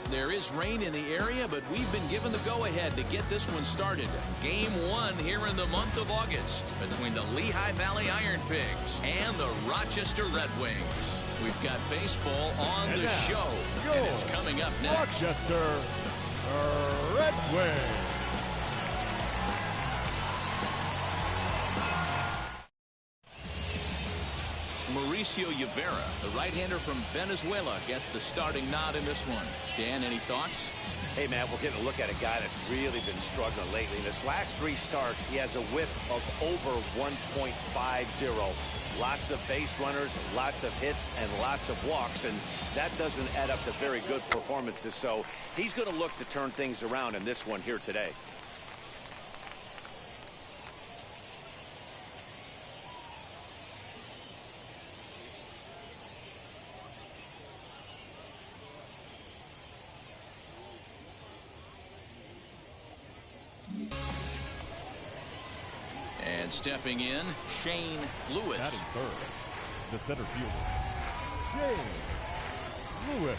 There is rain in the area, but we've been given the go-ahead to get this one started. Game 1 here in the month of August between the Lehigh Valley Iron Pigs and the Rochester Red Wings. We've got baseball on the show, and it's coming up next. Rochester Red Wings. Mauricio Rivera, the right-hander from Venezuela, gets the starting nod in this one. Dan, any thoughts? Hey, man, we're getting a look at a guy that's really been struggling lately. In his last 3 starts, he has a whip of over 1.50. Lots of base runners, lots of hits, and lots of walks, and that doesn't add up to very good performances. So he's going to look to turn things around in this one here today. And stepping in, Shane Lewis. Batting third, the center fielder, Shane Lewis.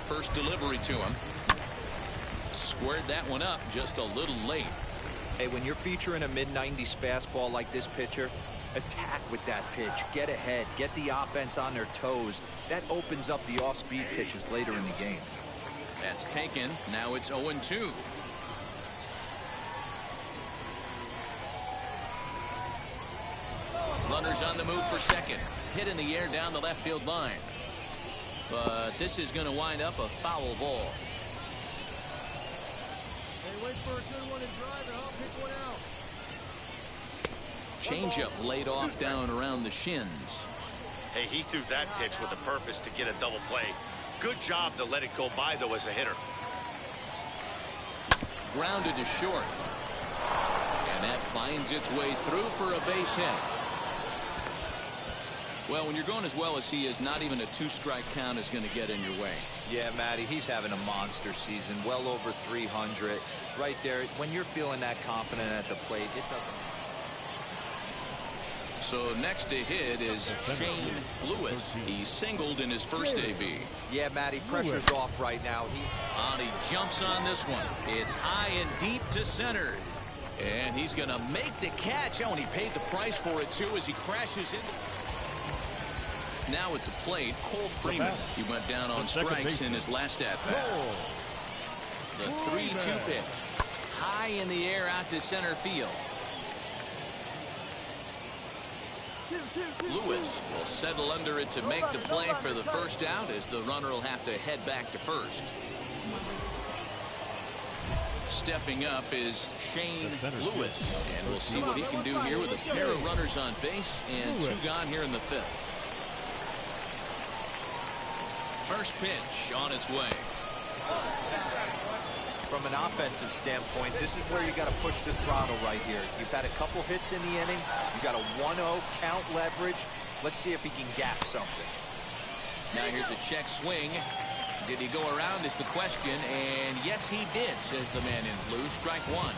First delivery to him. Squared that one up just a little late. Hey, when you're featuring a mid-90s fastball like this pitcher, attack with that pitch. Get ahead. Get the offense on their toes. That opens up the off-speed pitches later in the game. That's taken. Now it's 0-2. Runners on the move for second. Hit in the air down the left field line. But this is going to wind up a foul ball. Hey, wait for a good one and drive, and I'll pick one out. Changeup laid off down around the shins. Hey, he threw that pitch with a purpose to get a double play. Good job to let it go by, though, as a hitter. Grounded to short. And that finds its way through for a base hit. Well, when you're going as well as he is, not even a 2-strike count is going to get in your way. Yeah, Matty, he's having a monster season, well over 300. Right there, when you're feeling that confident at the plate, it doesn't. So next to hit is Shane Lewis. He singled in his first AB. Yeah, Matty, pressure's off right now. He jumps on this one. It's high and deep to center. And he's going to make the catch. Oh, and he paid the price for it, too, as he crashes in. Now at the plate, Cole Freeman. He went down on strikes in his last at-bat. The 3-2 pitch. High in the air out to center field. Lewis will settle under it to make the play for the first out, as the runner will have to head back to first. Stepping up is Shane Lewis, and we'll see what he can do here with a pair of runners on base and 2 gone here in the 5th. First pitch on its way. From an offensive standpoint, this is where you got to push the throttle right here. You've had a couple hits in the inning. You got a 1-0 count leverage. Let's see if he can gap something. Now here's a check swing. Did he go around is the question, and yes he did, says the man in blue. Strike 1.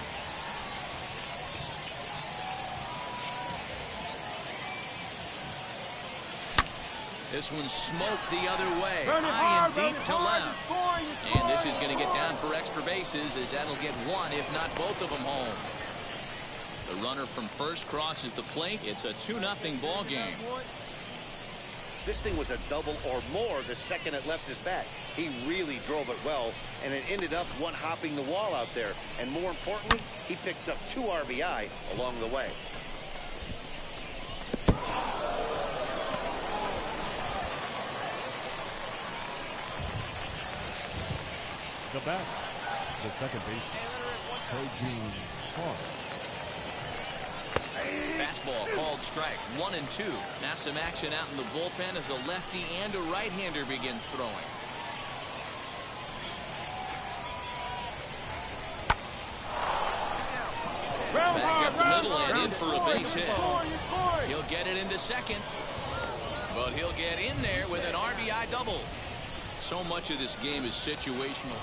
This one's smoked the other way, high and deep to left. And this is going to get down for extra bases, as that'll get 1, if not both of them, home. The runner from first crosses the plate. It's a 2-0 ball game. This thing was a double or more the second it left his bat. He really drove it well, and it ended up one-hopping the wall out there. And more importantly, he picks up 2 RBI along the way. The batter, the second baseman, Ko-Jin Park. Fastball called strike. 1-2. Now some action out in the bullpen as a lefty and a right-hander begin throwing. Back up the middle and in for a base hit. He'll get it into second, but he'll get in there with an RBI double. So much of this game is situational.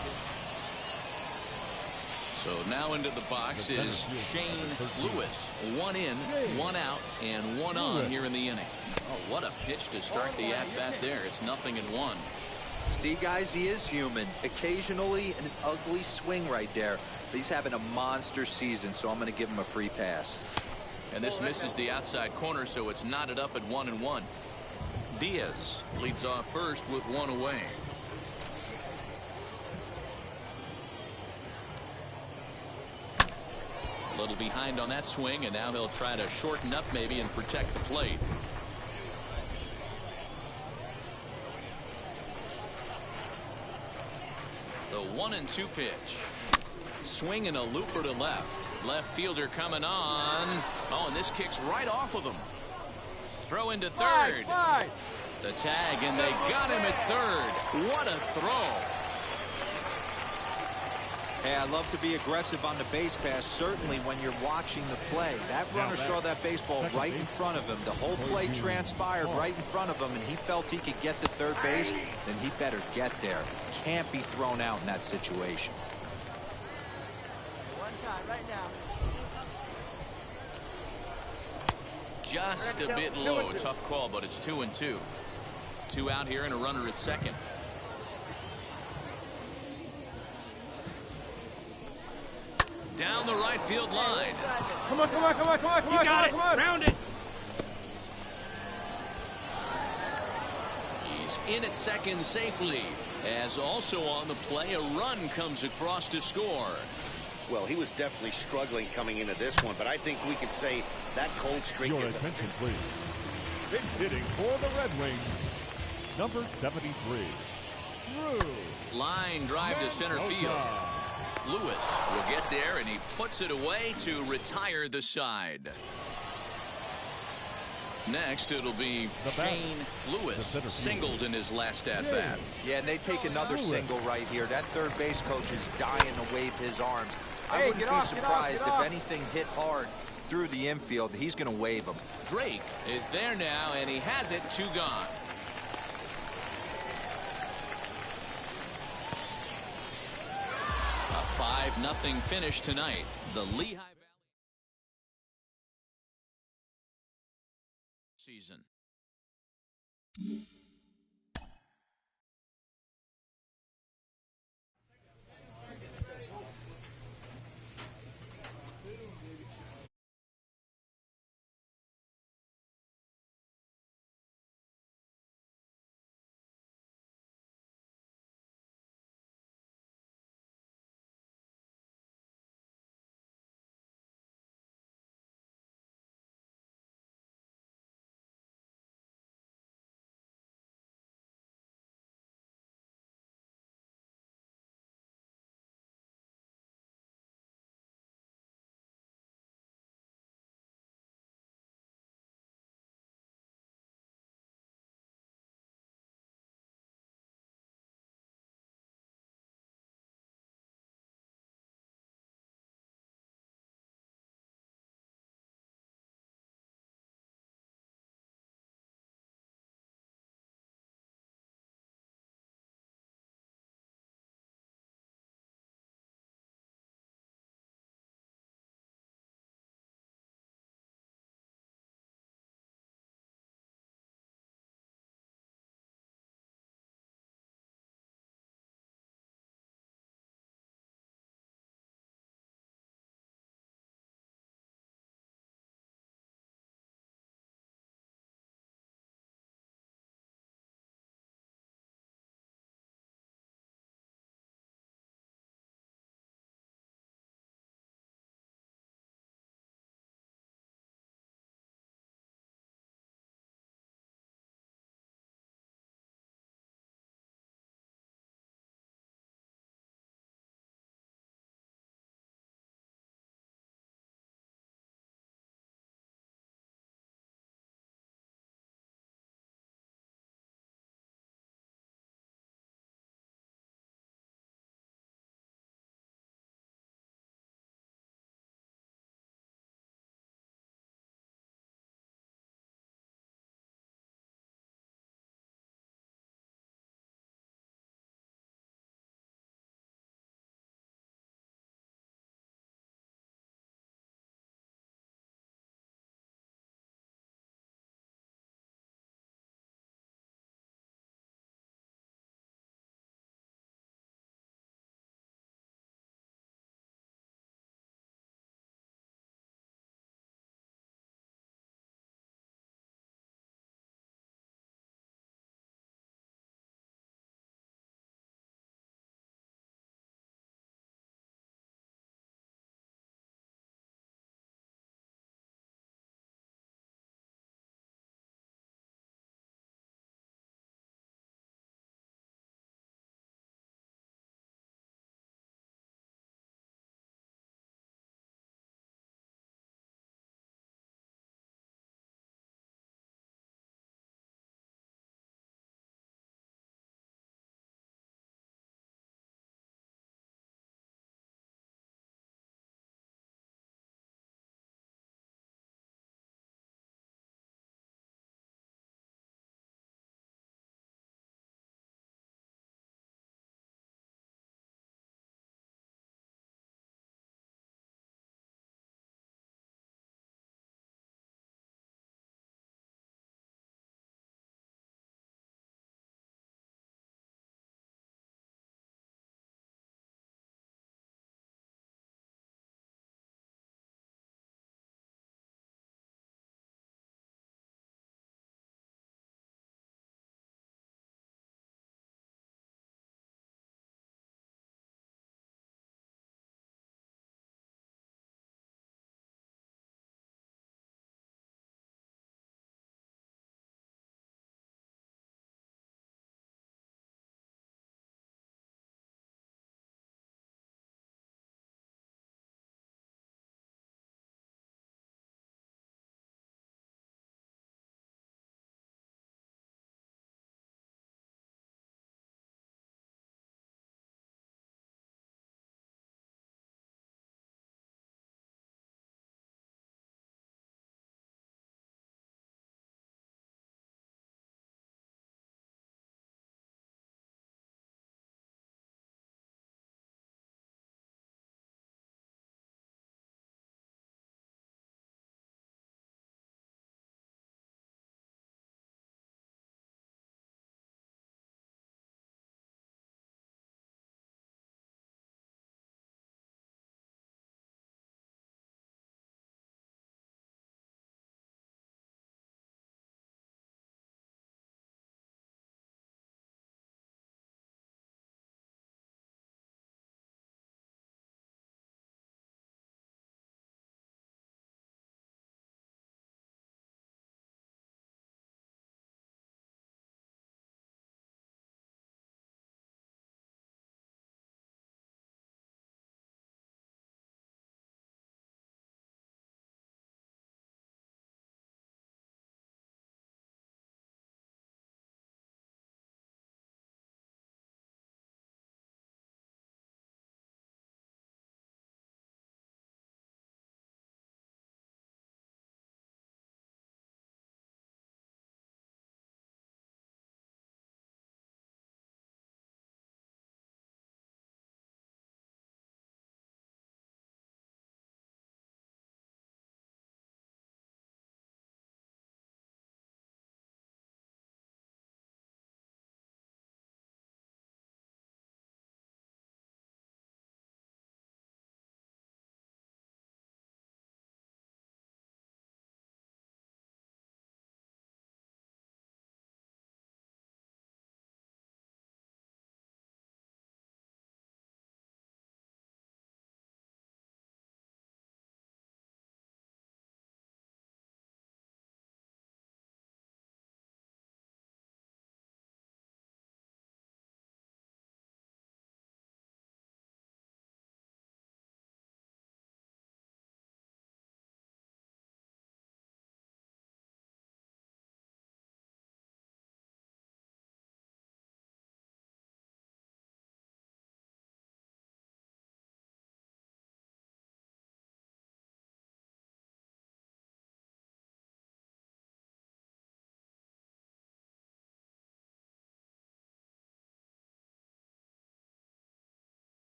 So now into the box is Shane Lewis. 1 in, 1 out, and 1 on here in the inning. Oh, what a pitch to start the at-bat there. It's 0-1. See, guys, he is human. Occasionally, an ugly swing right there. But he's having a monster season, so I'm going to give him a free pass. And this misses the outside corner, so it's knotted up at 1-1. Diaz leads off first with one away. A little behind on that swing, and now he'll try to shorten up maybe and protect the plate. The 1-2 pitch. Swinging a looper to left. Left fielder coming on. Oh, and this kicks right off of him. Throw into third. The tag, and they got him at third. What a throw. Hey, I love to be aggressive on the base pass, certainly when you're watching the play. That runner saw that baseball right in front of him. The whole play transpired right in front of him, and he felt he could get to third base, then he better get there. Can't be thrown out in that situation. One time, right now. Just a bit low. Tough call, but it's 2-2. 2 out here and a runner at second. Down the right field line. Come on, come on, come on, come on, come on, come on, come on. Round it. He's in at second safely. As also on the play, a run comes across to score. Well, he was definitely struggling coming into this one, but I think we could say that cold streak Your is attention, please. Big hitting for the Red Wings, number 73, Drew. Line drive to center field. Lewis will get there, and he puts it away to retire the side. Next, it'll be Shane Lewis, singled in his last at-bat. Yeah, and they take another single right here. That third base coach is dying to wave his arms. I Hey, wouldn't be surprised if anything hit hard through the infield. He's going to wave him. Drake is there now, and he has it, 2 gone. A 5-0 finish tonight. The Lehigh Valley season.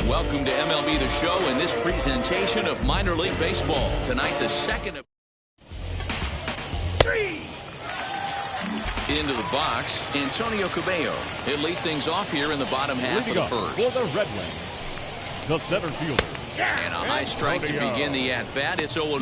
Welcome to MLB The Show and this presentation of minor league baseball. Tonight, the second of into the box, Antonio Cabello. He'll lead things off here in the bottom half of the first. For the Red Wings, the center fielder. And a high strike to begin the at-bat. It's 0-1.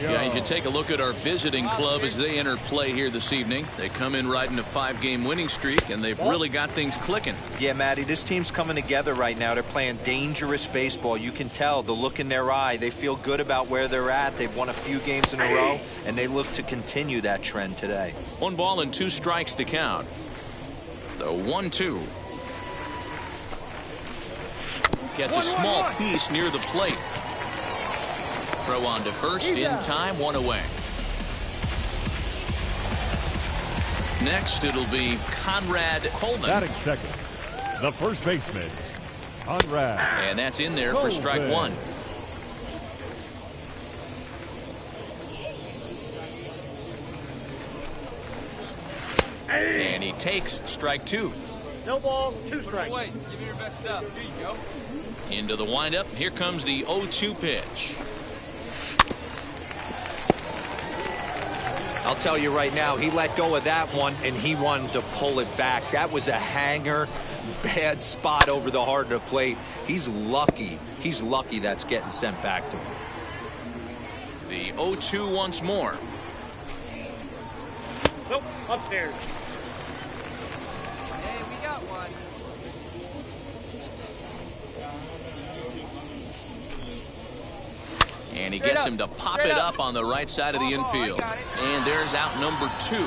Yeah, you should take a look at our visiting club as they enter play here this evening. They come in riding a 5-game winning streak, and they've really got things clicking. Yeah, Matty, this team's coming together right now. They're playing dangerous baseball. You can tell the look in their eye. They feel good about where they're at. They've won a few games in a row, and they look to continue that trend today. 1 ball and 2 strikes to count. The 1-2. Gets a small piece near the plate. Throw on to first in time, 1 away. Next, it'll be Conrad Coleman. Batting second, the first baseman, Conrad. And that's in there for strike 1. And he takes strike 2. No ball, 2 strikes. Wait, give me your best stuff. Here you go. Into the windup. Here comes the 0-2 pitch. I'll tell you right now, he let go of that one, and he wanted to pull it back. That was a hanger, bad spot over the heart of the plate. He's lucky. He's lucky that's getting sent back to him. The 0-2 once more. Nope, upstairs. Hey, we got one. And he gets him to pop it up on the right side of the infield. And there's out number 2.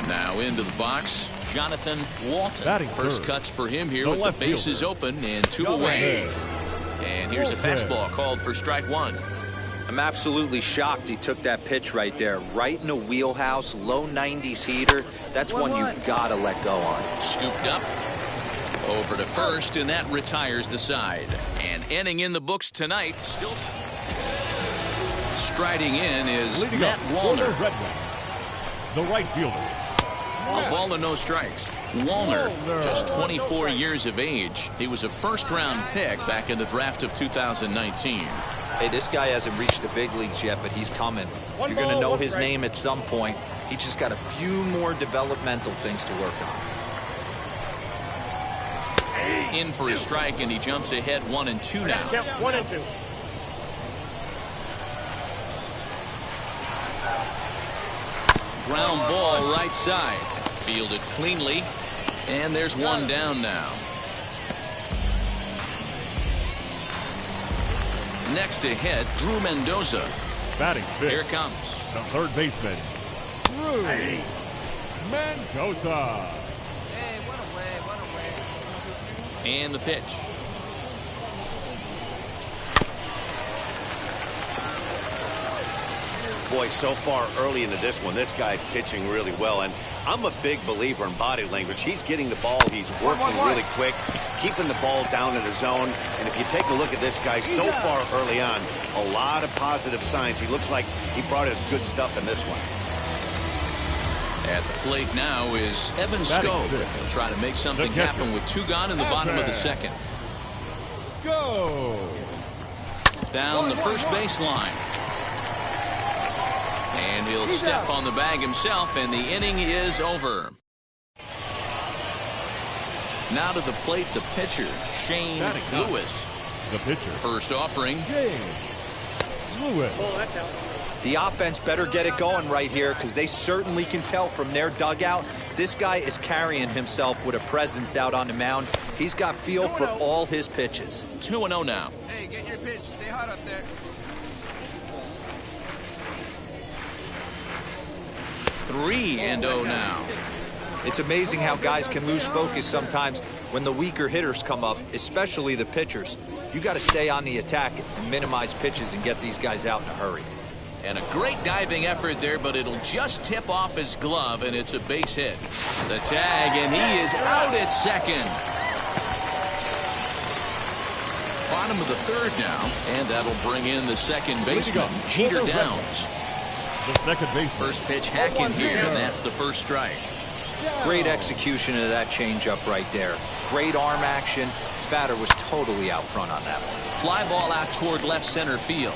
Now into the box, Jonathan Walton. Batting First third. Cuts for him here The with the left bases fielder. open and 2 away. And here's a fastball called for strike 1. I'm absolutely shocked he took that pitch right there. Right in the wheelhouse, low 90s heater. That's one you gotta let go on. Scooped up. Over to first, and that retires the side. And ending in the books tonight, still striding in is Leading Matt up for the Wallner. Red Wings, the right fielder. A ball and no strikes. Wallner, just 24 years of age. He was a first-round pick back in the draft of 2019. Hey, this guy hasn't reached the big leagues yet, but he's coming. You're going to know his name at some point. He just got a few more developmental things to work on. In for a strike, and he jumps ahead 1-2 now. Yep, 1 and 2. Ground ball right side. Fielded cleanly. And there's 1 down now. Next to hit, Drew Mendoza. Batting fifth, Here comes. the third baseman, Drew Mendoza. Hey, one away. And the pitch. Boy, so far early into this one, this guy's pitching really well. And I'm a big believer in body language. He's getting the ball. He's working really quick, keeping the ball down in the zone. And if you take a look at this guy so far early on, a lot of positive signs. He looks like he brought his good stuff in this one. At the plate now is Evan Batting Scope. sixth. He'll try to make something The catcher, happen with 2 gone in the bottom of the second. Go. Down the first baseline. And he'll step on the bag himself, and the inning is over. Now to the plate, the pitcher, Shane Batting ninth. Lewis. The pitcher, First offering. James Lewis. Oh, that's out. The offense better get it going right here because they certainly can tell from their dugout this guy is carrying himself with a presence out on the mound. He's got feel for all his pitches. 2-0 now. Hey, get your pitch. Stay hot up there. 3-0 now. It's amazing how guys can lose focus sometimes when the weaker hitters come up, especially the pitchers. You got to stay on the attack and minimize pitches and get these guys out in a hurry. And a great diving effort there, but it'll just tip off his glove, and it's a base hit. The tag, and he is out at second. Bottom of the third now, and that'll bring in the second baseman, Jeter Downs. The second baseman. First pitch hacking here, and that's the first strike. Great execution of that changeup right there. Great arm action. Batter was totally out front on that one. Fly ball out toward left center field.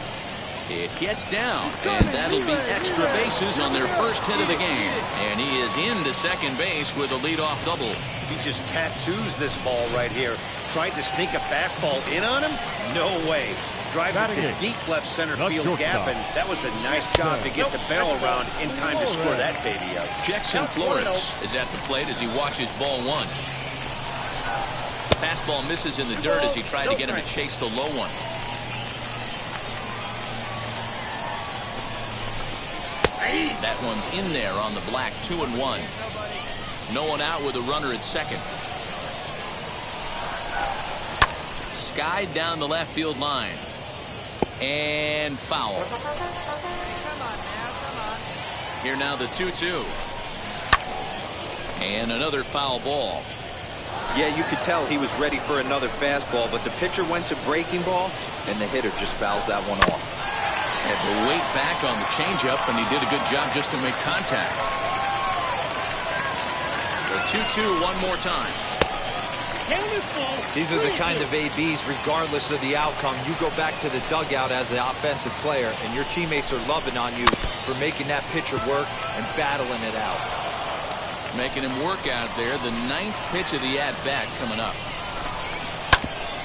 It gets down, and that'll be extra bases on their first hit of the game. And he is into second base with a leadoff double. He just tattoos this ball right here. Tried to sneak a fastball in on him? No way. Drives it to deep left center field gap, and that was a nice job to get the barrel around in time to score that baby out. Jackson Flores is at the plate as he watches ball one. Fastball misses in the dirt as he tried to get him to chase the low one. That one's in there on the black, 2-1. No one out with a runner at second. Skied down the left field line. And foul. Here now the 2-2. And another foul ball. Yeah, you could tell he was ready for another fastball, but the pitcher went to breaking ball, and the hitter just fouls that one off. Had to wait back on the changeup, and he did a good job just to make contact. The 2-2 one more time. These are the kind of ABs, regardless of the outcome, you go back to the dugout as an offensive player, and your teammates are loving on you for making that pitcher work and battling it out. Making him work out there. The 9th pitch of the at-bat coming up.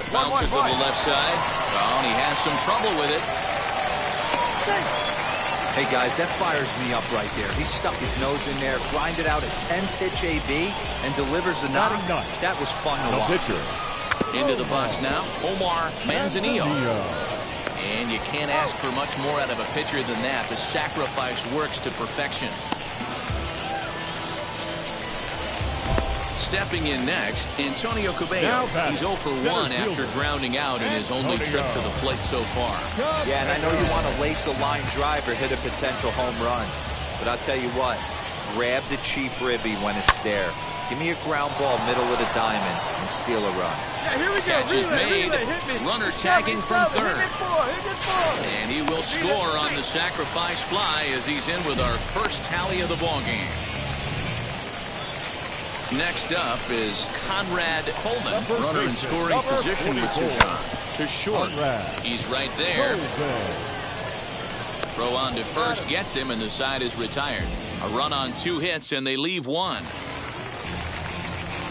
The bouncer to the left side. Oh, and he has some trouble with it. Hey, guys, that fires me up right there. He stuck his nose in there, grinded out a 10-pitch AB, and delivers the knock. That was fun to watch. Into the box now, Omar Manzanillo. And you can't ask for much more out of a pitcher than that. The sacrifice works to perfection. Stepping in next, Antonio Cabello. He's 0 for 1 after grounding out in his only trip to the plate so far. Yeah, and I know you want to lace a line drive or hit a potential home run. But I'll tell you what, grab the cheap ribby when it's there. Give me a ground ball middle of the diamond and steal a run. Yeah, here we go. Catch is made. Runner tagging from third. And he will score on the sacrifice fly as he's in with our first tally of the ballgame. Next up is Conrad Coleman, runner in scoring position with 2 gone. To short. He's right there. Throw on to first gets him, and the side is retired. A run on 2 hits, and they leave 1.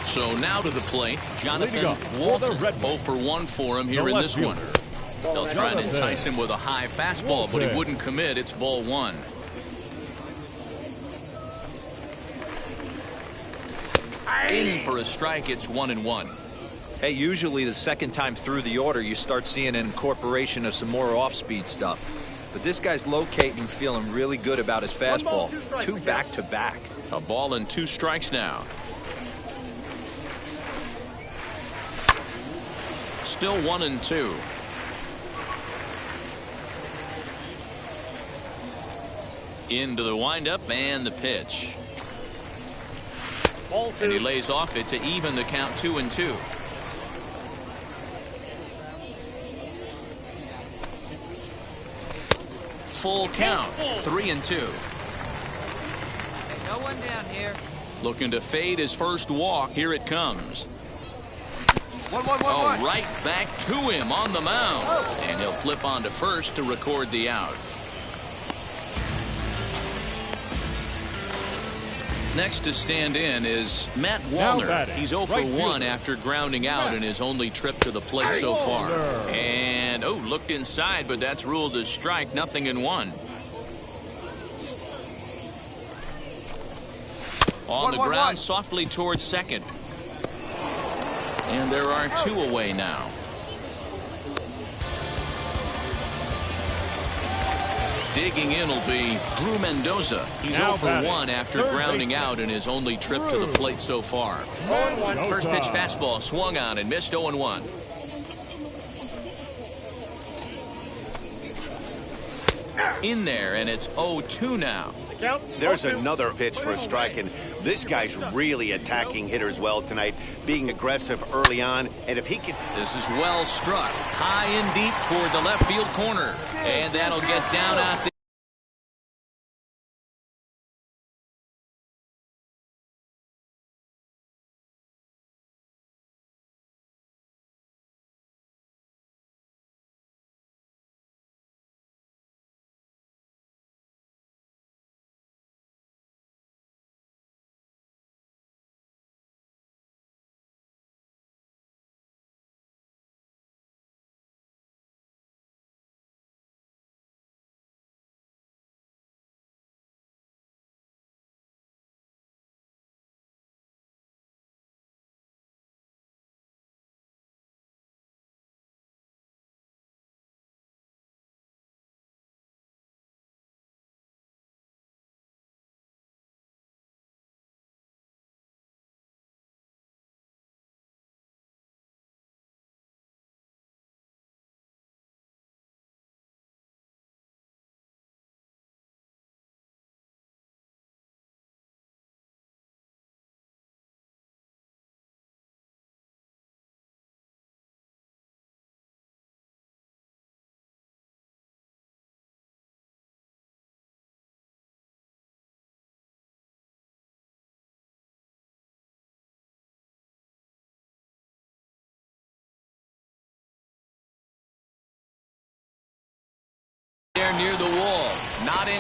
So now to the plate, Jonathan Walton. 0 for 1 for him here in this one. They'll try and entice him with a high fastball, but he wouldn't commit. It's ball 1. In for a strike, it's 1-1. Hey, usually the second time through the order, you start seeing an incorporation of some more off-speed stuff. But this guy's locating, feeling really good about his fastball. 2 back-to-back. A ball and 2 strikes now. Still 1-2. Into the windup and the pitch. And he lays off it to even the count 2-2. Full count, 3-2. Hey, no one down here. Looking to fade his first walk. Here it comes. 1-1-1-1. Oh, right back to him on the mound. And he'll flip on to first to record the out. Next to stand in is Matt Wallner. He's 0 for 1 after grounding out in his only trip to the plate so far. And, oh, looked inside, but that's ruled as strike, 0-1. On the ground, softly towards second. And there are 2 away now. Digging in will be Drew Mendoza. He's 0 for 1 after grounding out in his only trip to the plate so far. First pitch fastball swung on and missed 0-1. In there, and it's 0-2 now. There's another pitch for a strike, and this guy's really attacking hitters well tonight, being aggressive early on, and if he can... This is well struck, high and deep toward the left field corner, and that'll get down out there.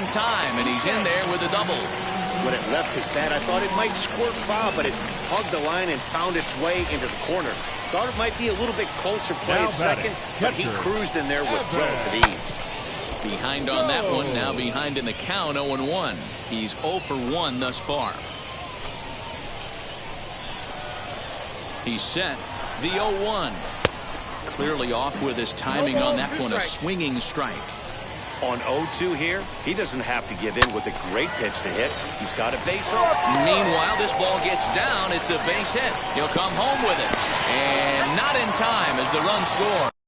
time, and he's in there with a double. When it left his bat, I thought it might squirt foul, but it hugged the line and found its way into the corner. Thought it might be a little bit closer play at second, but he cruised in there with relative ease. Behind on that one, now behind in the count, 0-1. He's 0 for 1 thus far. He's set the 0-1. Clearly off with his timing on that one, a swinging strike. On 0-2 here, he doesn't have to give in with a great pitch to hit. He's got a base hit. Meanwhile, this ball gets down. It's a base hit. He'll come home with it. And not in time as the run scores.